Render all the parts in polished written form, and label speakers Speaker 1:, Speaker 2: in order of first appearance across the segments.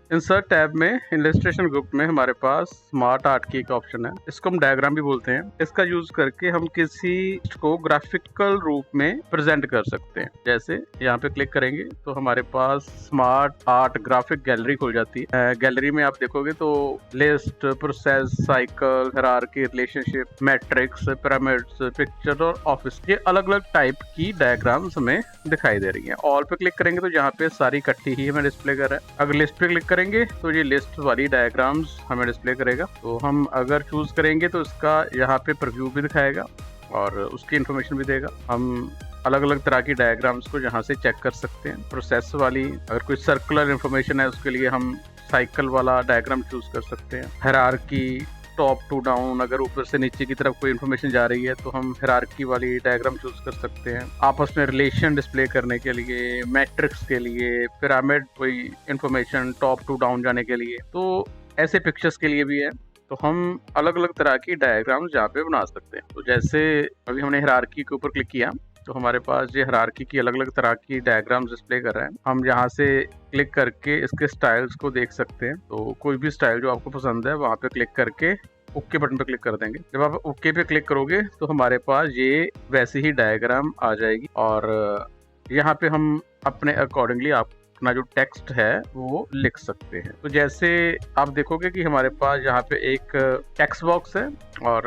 Speaker 1: Insert tab में illustration group में हमारे पास स्मार्ट आर्ट की एक ऑप्शन है, इसको हम डायग्राम भी बोलते हैं। इसका यूज करके हम किसी को ग्राफिकल रूप में प्रेजेंट कर सकते हैं। जैसे यहाँ पे क्लिक करेंगे तो हमारे पास स्मार्ट आर्ट ग्राफिक गैलरी खुल जाती है। गैलरी में आप देखोगे तो list, process, cycle, hierarchy, relationship, matrix, pyramids, picture और ऑफिस, ये अलग अलग टाइप की डायग्राम्स हमें दिखाई दे रही है। ऑल पे क्लिक करेंगे तो यहाँ पे सारी इकट्ठी ही हमें डिस्प्ले कर रहा है। अगर लिस्ट पे क्लिक करेंगे तो ये लिस्ट वाली डायग्राम्स हमें डिस्प्ले करेगा। तो हम अगर चूज करेंगे तो इसका यहाँ पे प्रीव्यू भी दिखाएगा और उसकी इन्फॉर्मेशन भी देगा। हम अलग अलग तरह की डायग्राम्स को यहाँ से चेक कर सकते हैं। प्रोसेस वाली, अगर कोई सर्कुलर इन्फॉर्मेशन है उसके लिए हम साइकिल वाला डायग्राम चूज कर सकते हैं। हायरार्की, टॉप टू डाउन, अगर ऊपर से नीचे की तरफ कोई इन्फॉर्मेशन जा रही है तो हम हायरार्की वाली डायग्राम चूज कर सकते हैं। आपस में रिलेशन डिस्प्ले करने के लिए, मैट्रिक्स के लिए, पिरामिड कोई इन्फॉर्मेशन टॉप टू डाउन जाने के लिए, तो ऐसे पिक्चर्स के लिए भी है। तो हम अलग अलग तरह की डायग्राम्स यहाँ पे बना सकते हैं। तो जैसे अभी हमने हायरार्की के ऊपर क्लिक किया तो हमारे पास ये हायरार्की की अलग अलग तरह की डायग्राम्स डिस्प्ले कर रहे हैं। हम यहाँ से क्लिक करके इसके स्टाइल्स को देख सकते हैं। तो कोई भी स्टाइल जो आपको पसंद है वहाँ पे क्लिक करके ओके बटन पे क्लिक कर देंगे। जब आप ओके पे क्लिक करोगे तो हमारे पास ये वैसी ही डायग्राम आ जाएगी और यहाँ पे हम अपने अकॉर्डिंगली अपना जो टेक्स्ट है वो लिख सकते हैं। तो जैसे आप देखोगे कि हमारे पास यहाँ पे एक टेक्स्ट बॉक्स है और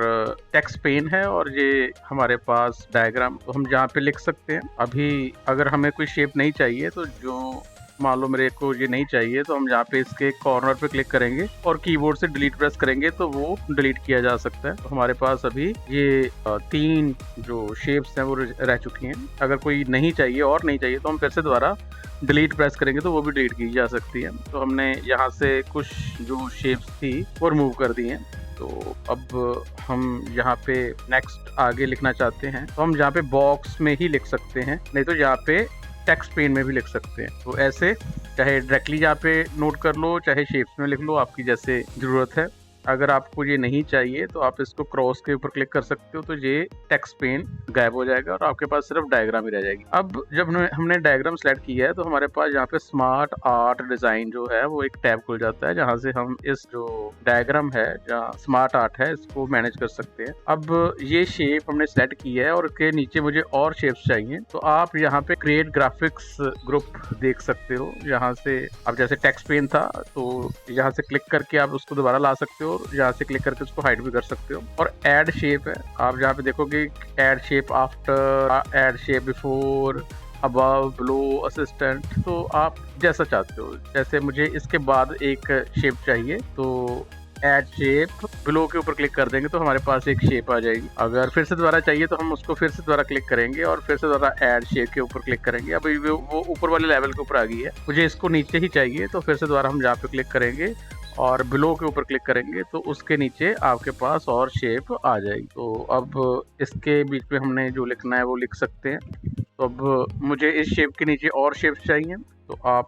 Speaker 1: टेक्स्ट पेन है और ये हमारे पास डायग्राम, तो हम जहाँ पे लिख सकते हैं। अभी अगर हमें कोई शेप नहीं चाहिए तो जो मान लो मेरे को ये नहीं चाहिए तो हम यहाँ पे इसके कॉर्नर पे क्लिक करेंगे और कीबोर्ड से डिलीट प्रेस करेंगे तो वो डिलीट किया जा सकता है। तो हमारे पास अभी ये 3 जो शेप्स हैं वो रह चुकी हैं। अगर कोई नहीं चाहिए और नहीं चाहिए तो हम फिर से दोबारा डिलीट प्रेस करेंगे तो वो भी डिलीट की जा सकती है। तो हमने यहाँ से कुछ जो शेप्स थी वो रिमूव कर दी हैं। तो अब हम यहाँ पे नेक्स्ट आगे लिखना चाहते हैं तो हम यहाँ पे बॉक्स में ही लिख सकते हैं, नहीं तो यहाँ पे टेक्स्ट पेन में भी लिख सकते हैं। तो ऐसे चाहे डायरेक्टली यहाँ पे नोट कर लो, चाहे शेप्स में लिख लो, आपकी जैसे ज़रूरत है। अगर आपको ये नहीं चाहिए तो आप इसको क्रॉस के ऊपर क्लिक कर सकते हो तो ये टेक्स्ट पेन गायब हो जाएगा और आपके पास सिर्फ डायग्राम ही रह जाएगी। अब जब हमने डायग्राम सेलेक्ट किया है तो हमारे पास यहाँ पे स्मार्ट आर्ट डिजाइन जो है वो एक टैब खुल जाता है जहाँ से हम इस जो डायग्राम है, जहाँ स्मार्ट आर्ट है, इसको मैनेज कर सकते हैं। अब ये शेप हमने सेलेक्ट की है और उसके नीचे मुझे और शेप्स चाहिए तो आप यहाँ पे क्रिएट ग्राफिक्स ग्रुप देख सकते हो। यहाँ से अब जैसे टेक्स्ट पेन था तो यहाँ से क्लिक करके आप उसको दोबारा ला सकते हो, यहाँ से क्लिक करके उसको हाइड भी कर सकते हो। और ऐड शेप है, आप जहाँ पे देखोगे add shape after, add shape before, above, below, assistant, तो आप जैसा चाहते हो। जैसे मुझे इसके बाद एक शेप चाहिए तो ऐड शेप, बिलो के ऊपर क्लिक कर देंगे तो हमारे पास एक शेप आ जाएगी। अगर फिर से दोबारा चाहिए तो हम उसको फिर से दोबारा क्लिक करेंगे और फिर से दोबारा ऐड शेप के ऊपर क्लिक करेंगे। अभी वो ऊपर वाले लेवल के ऊपर आ गई है, मुझे इसको नीचे ही चाहिए तो फिर से दोबारा हम जहाँ पे क्लिक करेंगे और बिलो के ऊपर क्लिक करेंगे तो उसके नीचे आपके पास और शेप आ जाएगी। तो अब इसके बीच में हमने जो लिखना है वो लिख सकते हैं। तो अब मुझे इस शेप के नीचे और शेप्स चाहिए तो आप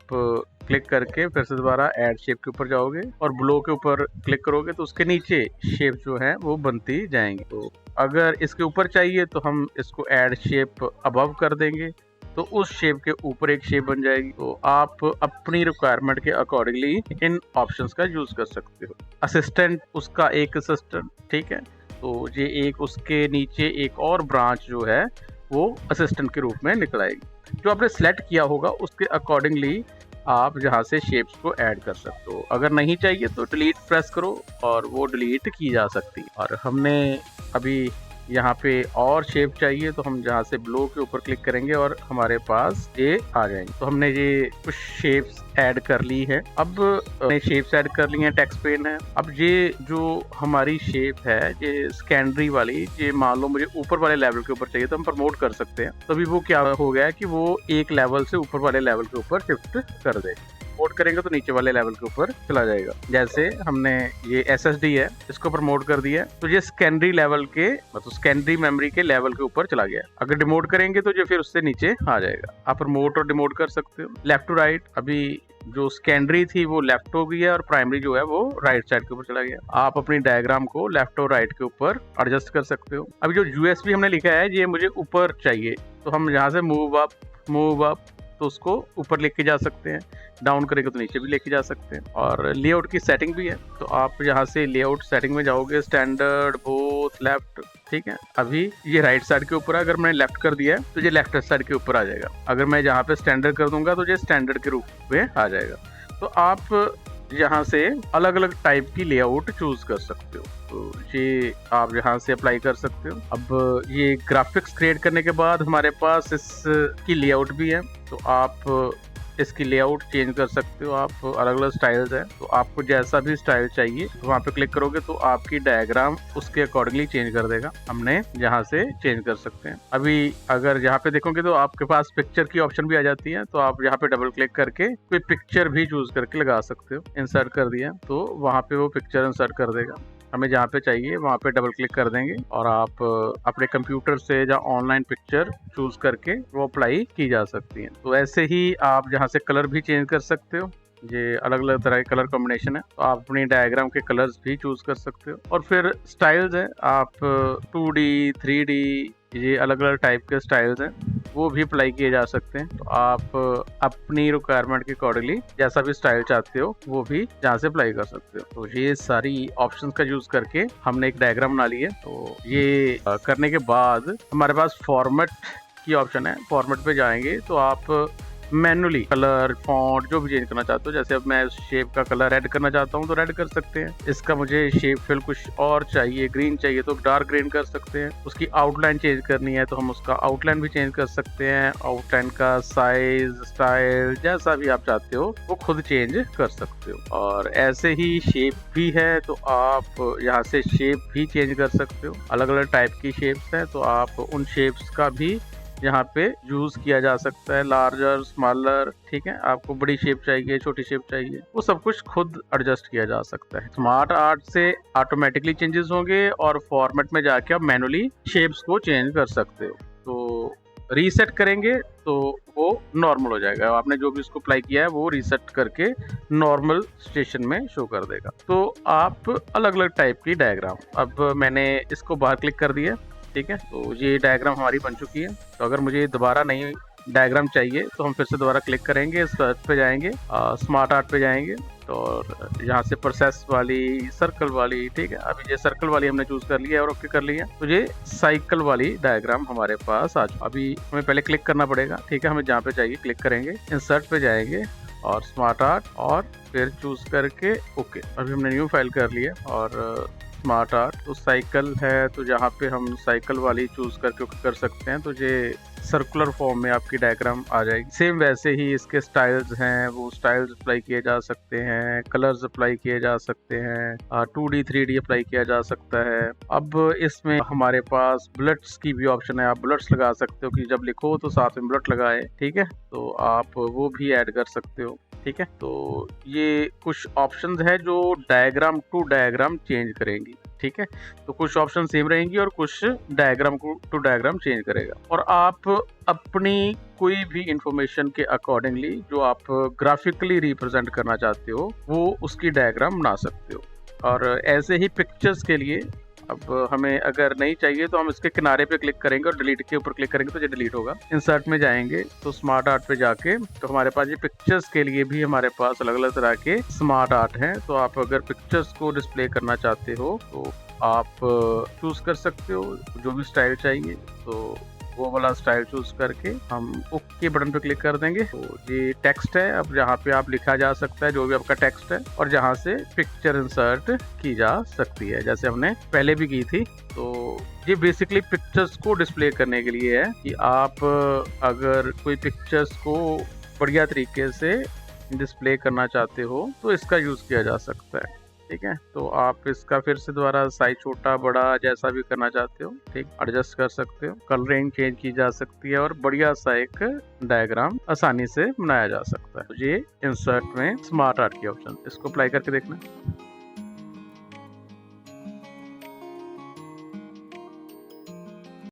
Speaker 1: क्लिक करके फिर से दोबारा ऐड शेप के ऊपर जाओगे और ब्लो के ऊपर क्लिक करोगे तो उसके नीचे शेप जो है वो बनती जाएंगी। तो अगर इसके ऊपर चाहिए तो हम इसको ऐड शेप अबव कर देंगे तो उस शेप के ऊपर एक शेप बन जाएगी। तो आप अपनी रिक्वायरमेंट के अकॉर्डिंगली इन ऑप्शंस का यूज कर सकते हो। असिस्टेंट, उसका एक असिस्टेंट, ठीक है, तो ये एक उसके नीचे एक और ब्रांच जो है वो असिस्टेंट के रूप में निकल आएगी। जो आपने सेलेक्ट किया होगा उसके अकॉर्डिंगली आप यहाँ से शेप्स को ऐड कर सकते हो। अगर नहीं चाहिए तो डिलीट प्रेस करो और वो डिलीट की जा सकती है। और हमने अभी यहाँ पे और शेप चाहिए तो हम जहाँ से ब्लो के ऊपर क्लिक करेंगे और हमारे पास ये आ जाएंगे। तो हमने ये कुछ शेप्स ऐड कर ली है। अब शेप्स ऐड कर ली हैं, टेक्स्ट पेन है। अब ये जो हमारी शेप है ये सेकेंडरी वाली, ये मान लो मुझे ऊपर वाले लेवल के ऊपर चाहिए तो हम प्रमोट कर सकते हैं। तो अभी वो क्या हो गया है कि वो एक लेवल से ऊपर वाले लेवल के ऊपर शिफ्ट कर दे। प्रमोट करेंगे तो नीचे वाले लेवल के ऊपर चला जाएगा। जैसे हमने ये SSD है, इसको प्रमोट कर दिया तो ये सेकेंडरी लेवल के, मतलब सेकेंडरी मेमोरी के लेवल के ऊपर चला गया। अगर डिमोट करेंगे तो ये फिर उससे नीचे आ जाएगा। आप प्रमोट और डिमोट कर सकते हो। लेफ्ट टू राइट, अभी जो सेकेंडरी थी वो लेफ्ट हो गई है और प्राइमरी जो है वो राइट साइड के ऊपर चला गया। आप अपनी डायग्राम को लेफ्ट और राइट के ऊपर एडजस्ट कर सकते हो। अभी जो USB हमने लिखा है ये मुझे ऊपर चाहिए तो हम यहाँ से मूव अप तो उसको ऊपर लेके जा सकते हैं, डाउन करेंगे तो नीचे भी लेके जा सकते हैं। और लेआउट की सेटिंग भी है, तो आप यहाँ से लेआउट सेटिंग में जाओगे, स्टैंडर्ड, बोथ, लेफ्ट, ठीक है। अभी ये राइट साइड के ऊपर है, अगर मैंने लेफ्ट कर दिया है तो ये लेफ्ट साइड के ऊपर आ जाएगा। अगर मैं यहाँ पे स्टैंडर्ड कर दूंगा तो ये स्टैंडर्ड के रूप में आ जाएगा। तो आप यहाँ से अलग अलग टाइप की लेआउट चूज कर सकते हो, तो ये आप यहाँ से अप्लाई कर सकते हो। अब ये ग्राफिक्स क्रिएट करने के बाद हमारे पास इसकी लेआउट भी है, तो आप इसकी लेआउट चेंज कर सकते हो। आप अलग अलग स्टाइल्स हैं, तो आपको जैसा भी स्टाइल चाहिए वहाँ पे क्लिक करोगे तो आपकी डायग्राम उसके अकॉर्डिंगली चेंज कर देगा। हमने यहाँ से चेंज कर सकते हैं। अभी अगर यहाँ पे देखोगे तो आपके पास पिक्चर की ऑप्शन भी आ जाती है, तो आप यहाँ पे डबल क्लिक करके कोई पिक्चर भी चूज करके लगा सकते हो। इंसर्ट कर दिया तो वहाँ पे वो पिक्चर इंसर्ट कर देगा। हमें जहाँ पे चाहिए वहाँ पे डबल क्लिक कर देंगे और आप अपने कंप्यूटर से या ऑनलाइन पिक्चर चूज करके वो अप्लाई की जा सकती है। तो ऐसे ही आप जहाँ से कलर भी चेंज कर सकते हो, ये अलग अलग तरह के कलर कॉम्बिनेशन है, तो आप अपनी डायग्राम के कलर्स भी चूज कर सकते हो। और फिर स्टाइल्स है, आप 2D 3D ये अलग अलग टाइप के स्टाइल्स हैं, वो भी अप्लाई किए जा सकते हैं। तो आप अपनी रिक्वायरमेंट के अकॉर्डिंगली जैसा भी स्टाइल चाहते हो वो भी यहाँ से अप्लाई कर सकते हो। तो ये सारी ऑप्शंस का यूज करके हमने एक डायग्राम बना ली है। तो ये करने के बाद हमारे पास फॉर्मेट की ऑप्शन है। फॉर्मेट पे जाएंगे तो आप मैनुअली कलर, फॉन्ट जो भी चेंज करना चाहते हो, जैसे अब मैं शेप का कलर रेड करना चाहता हूँ तो रेड कर सकते हैं। इसका मुझे शेप फिल कुछ और चाहिए, ग्रीन चाहिए तो डार्क ग्रीन कर सकते हैं। उसकी आउटलाइन चेंज करनी है तो हम उसका आउटलाइन भी चेंज कर सकते हैं। आउटलाइन का साइज, स्टाइल जैसा भी आप चाहते हो वो खुद चेंज कर सकते हो। और ऐसे ही शेप भी है, तो आप यहाँ से शेप भी चेंज कर सकते हो। अलग अलग टाइप की शेप्स हैं, तो आप उन शेप्स का भी यहाँ पे यूज किया जा सकता है, लार्जर, स्मॉलर, ठीक है। आपको बड़ी शेप चाहिए, छोटी शेप चाहिए, वो सब कुछ खुद एडजस्ट किया जा सकता है। स्मार्ट आर्ट से ऑटोमेटिकली चेंजेस होंगे और फॉर्मेट में जाके आप मैनुअली शेप्स को चेंज कर सकते हो। तो रीसेट करेंगे तो वो नॉर्मल हो जाएगा। आपने जो भी उसको अप्लाई किया है वो रीसेट करके नॉर्मल स्टेशन में शो कर देगा। तो आप अलग अलग टाइप की डायग्राम, अब मैंने इसको बाहर क्लिक कर दिया, ठीक है। तो ये डायग्राम हमारी बन चुकी है। तो अगर मुझे दोबारा नई डायग्राम चाहिए तो हम फिर से दोबारा क्लिक करेंगे, सर्च पे जाएंगे, स्मार्ट आर्ट पे जाएंगे, तो यहाँ से प्रोसेस वाली, सर्कल वाली, ठीक है। अभी ये सर्कल वाली हमने चूज कर लिया और ओके कर लिया, तो ये साइकिल वाली डायग्राम हमारे पास आ चुकी। अभी हमें पहले क्लिक करना पड़ेगा, ठीक है। हमें जहाँ पे चाहिए क्लिक करेंगे, इंसर्ट पे जाएंगे और स्मार्ट आर्ट और फिर चूज करके ओके। अभी हमने न्यू फाइल कर लिया और स्मार्ट आर्ट, तो साइकिल है तो जहाँ पे हम साइकिल वाली चूज करके कर सकते हैं, तो ये सर्कुलर फॉर्म में आपकी डायग्राम आ जाएगी। सेम वैसे ही इसके स्टाइल्स हैं, वो स्टाइल्स अप्लाई किए जा सकते हैं, कलर्स अप्लाई किए जा सकते हैं, 2D 3D अप्लाई किया जा सकता है। अब इसमें हमारे पास बुलेट्स की भी ऑप्शन है, आप बुलेट्स लगा सकते हो कि जब लिखो तो साथ में बुलेट लगाए, ठीक है। तो आप वो भी ऐड कर सकते हो, ठीक है। तो ये कुछ ऑप्शंस है जो डायग्राम टू डायग्राम चेंज करेंगी, ठीक है। तो कुछ ऑप्शन सेम रहेंगी और कुछ डायग्राम को टू डायग्राम चेंज करेगा। और आप अपनी कोई भी इंफॉर्मेशन के अकॉर्डिंगली जो आप ग्राफिकली रिप्रेजेंट करना चाहते हो वो उसकी डायग्राम बना सकते हो। और ऐसे ही पिक्चर्स के लिए अब हमें अगर नहीं चाहिए तो हम इसके किनारे पे क्लिक करेंगे और डिलीट के ऊपर क्लिक करेंगे तो ये डिलीट होगा। इंसर्ट में जाएंगे तो स्मार्ट आर्ट पे जाके तो हमारे पास ये पिक्चर्स के लिए भी हमारे पास अलग अलग तरह के स्मार्ट आर्ट हैं। तो आप अगर पिक्चर्स को डिस्प्ले करना चाहते हो तो आप चूज कर सकते हो जो भी स्टाइल चाहिए, तो वो वाला स्टाइल चूज करके हम ओके बटन पे क्लिक कर देंगे। तो ये टेक्स्ट है, अब जहाँ पे आप लिखा जा सकता है जो भी आपका टेक्स्ट है, और जहाँ से पिक्चर इंसर्ट की जा सकती है जैसे हमने पहले भी की थी। तो ये बेसिकली पिक्चर्स को डिस्प्ले करने के लिए है कि आप अगर कोई पिक्चर्स को बढ़िया तरीके से डिस्प्ले करना चाहते हो तो इसका यूज किया जा सकता है, ठीक है। तो आप इसका फिर से दोबारा साइज छोटा बड़ा जैसा भी करना चाहते हो, ठीक, एडजस्ट कर सकते हो। कलरिंग चेंज की जा सकती है और बढ़िया सा एक डायग्राम आसानी से बनाया जा सकता है। तो ये इंसर्ट में स्मार्ट आर्ट की ऑप्शन, इसको अप्लाई करके देखना।